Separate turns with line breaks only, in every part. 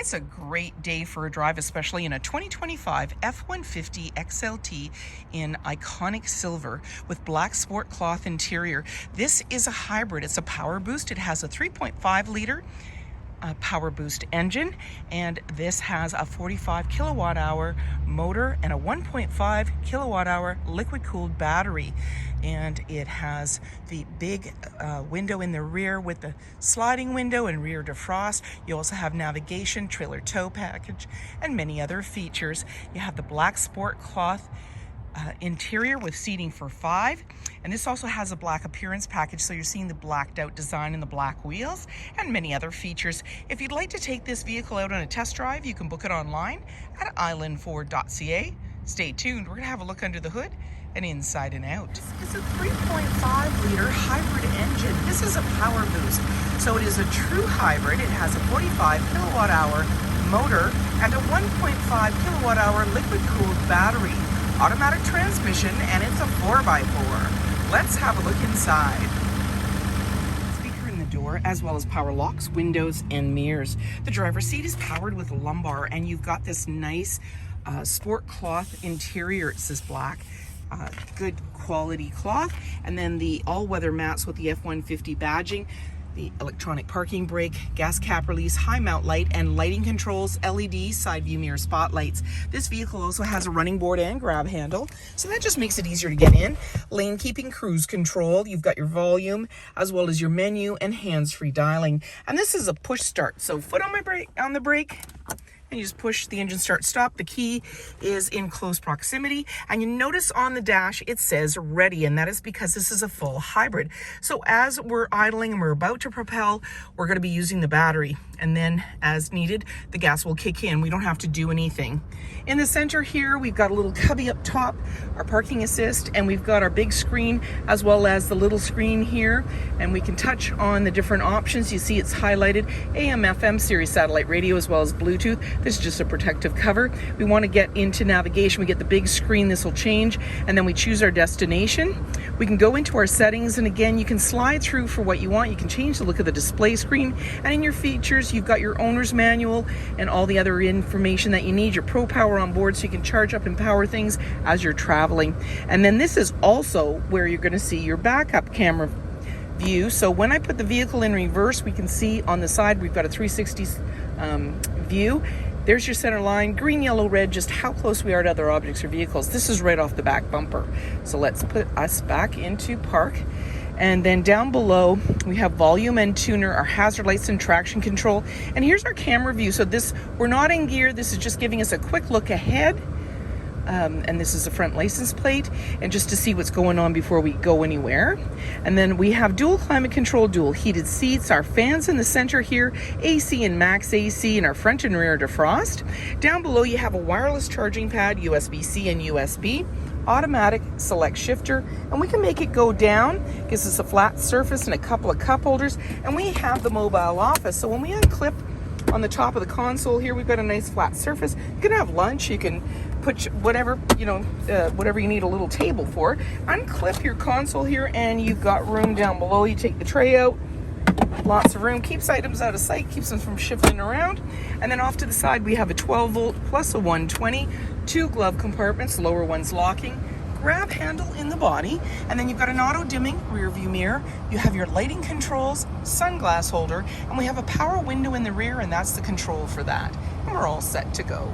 It's a great day for a drive, especially in a 2025 F-150 XLT in iconic silver with black sport cloth interior. This is a hybrid. It's a PowerBoost. It has a 3.5 liter PowerBoost engine, and this has a 45 kilowatt hour motor and a 1.5 kilowatt hour liquid cooled battery. And it has the big window in the rear with the sliding window and rear defrost. You also have navigation, trailer tow package, and many other features. You have the black sport cloth interior with seating for 5, and this also has a black appearance package, so you're seeing the blacked out design and the black wheels and many other features. If you'd like to take this vehicle out on a test drive, you can book it online at islandford.ca. Stay tuned, we're going to have a look under the hood and inside and out. This is a 3.5 liter hybrid engine. This is a PowerBoost, so it is a true hybrid. It has a 45 kilowatt hour motor and a 1.5 kilowatt hour liquid cooled battery, automatic transmission, and it's a 4x4. Let's have a look inside. Speaker in the door, as well as power locks, windows, and mirrors. The driver's seat is powered with lumbar, and you've got this nice sport cloth interior. It says black, good quality cloth, and then the all-weather mats with the F-150 badging, the electronic parking brake, gas cap release, high mount light, and lighting controls, LED side view mirror spotlights. This vehicle also has a running board and grab handle, so that just makes it easier to get in. Lane keeping, cruise control. You've got your volume as well as your menu and hands-free dialing. And this is a push start, so foot on the brake, and you just push the engine start stop. The key is in close proximity, and you notice on the dash it says ready, and that is because this is a full hybrid. So as we're idling and we're about to propel, we're going to be using the battery, and then as needed the gas will kick in. We don't have to do anything. In the center here we've got a little cubby up top, our parking assist, and we've got our big screen as well as the little screen here, and we can touch on the different options. You see it's highlighted AM FM Sirius satellite radio as well as Bluetooth. This is just a protective cover. We want to get into navigation. We get the big screen. This will change, and then we choose our destination. We can go into our settings, and again you can slide through for what you want. You can change the look of the display screen, and in your features you've got your owner's manual and all the other information that you need. Your Pro Power on board, so you can charge up and power things as you're traveling. And then this is also where you're going to see your backup camera view. So when I put the vehicle in reverse, we can see on the side we've got a 360 view. There's your center line, green, yellow, red, just how close we are to other objects or vehicles. This is right off the back bumper. So let's put us back into park. And then down below, we have volume and tuner, our hazard lights and traction control. And here's our camera view. So this, we're not in gear. This is just giving us a quick look ahead. And this is the front license plate, and just to see what's going on before we go anywhere. And then we have dual climate control, dual heated seats, our fans in the center here, AC and max AC, and our front and rear defrost. Down below you have a wireless charging pad, USB-C and USB, automatic select shifter, and we can make it go down. Gives us a flat surface and a couple of cup holders, and we have the mobile office. So when we unclip on the top of the console here, we've got a nice flat surface. You can have lunch, you can put whatever, whatever you need a little table for. Unclip your console here, and you've got room down below. You take the tray out, lots of room, keeps items out of sight, keeps them from shifting around. And then off to the side we have a 12 volt plus a 120, 2 glove compartments, lower one's locking, grab handle in the body, and then you've got an auto dimming rear view mirror. You have your lighting controls, sunglass holder, and we have a power window in the rear, and that's the control for that. And we're all set to go.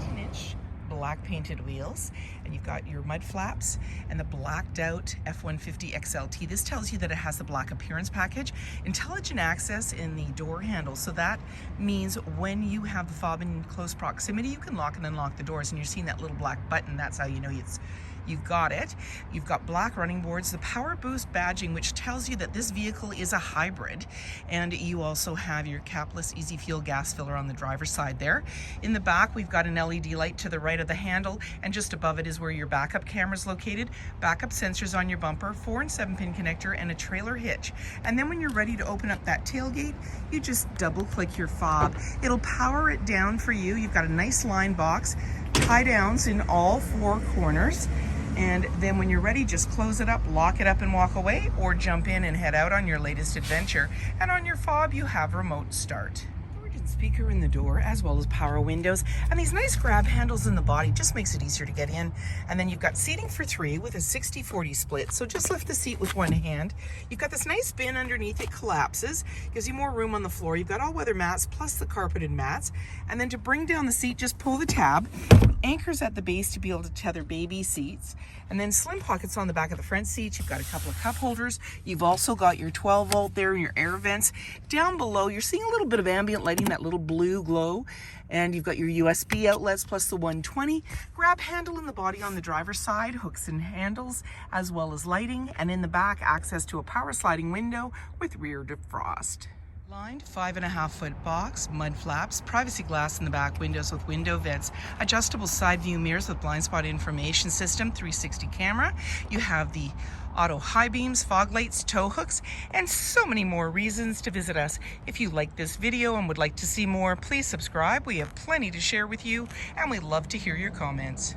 18-inch black painted wheels, and you've got your mud flaps and the blacked out F-150 XLT. This tells you that it has the Black Appearance Package, intelligent access in the door handle. So that means when you have the fob in close proximity, you can lock and unlock the doors, and you're seeing that little black button. That's how you know you've got it. You've got black running boards, the PowerBoost badging, which tells you that this vehicle is a hybrid, and you also have your capless easy fuel gas filler on the driver's side there. In the back we've got an LED light to the right of the handle, and just above it is where your backup camera is located, backup sensors on your bumper, 4 and 7 pin connector, and a trailer hitch. And then when you're ready to open up that tailgate, you just double click your fob. It'll power it down for you. You've got a nice line box, tie downs in all 4 corners. And then when you're ready, just close it up, lock it up, and walk away, or jump in and head out on your latest adventure. And on your fob, you have remote start. speaker in the door, as well as power windows, and these nice grab handles in the body just makes it easier to get in. And then you've got seating for 3 with a 60-40 split, so just lift the seat with one hand. You've got this nice bin underneath, it collapses, gives you more room on the floor. You've got all-weather mats plus the carpeted mats, and then to bring down the seat, just pull the tab. Anchors at the base to be able to tether baby seats, and then slim pockets on the back of the front seats. You've got a couple of cup holders. You've also got your 12 volt there and your air vents. Down below, you're seeing a little bit of ambient lighting, that little blue glow, and you've got your USB outlets plus the 120. Grab handle in the body on the driver's side, hooks and handles, as well as lighting, and in the back, access to a power sliding window with rear defrost. Lined 5.5-foot box, mud flaps, privacy glass in the back windows with window vents, adjustable side view mirrors with blind spot information system, 360 camera. You have the auto high beams, fog lights, tow hooks, and so many more reasons to visit us. If you like this video and would like to see more, please subscribe. We have plenty to share with you, and we'd love to hear your comments.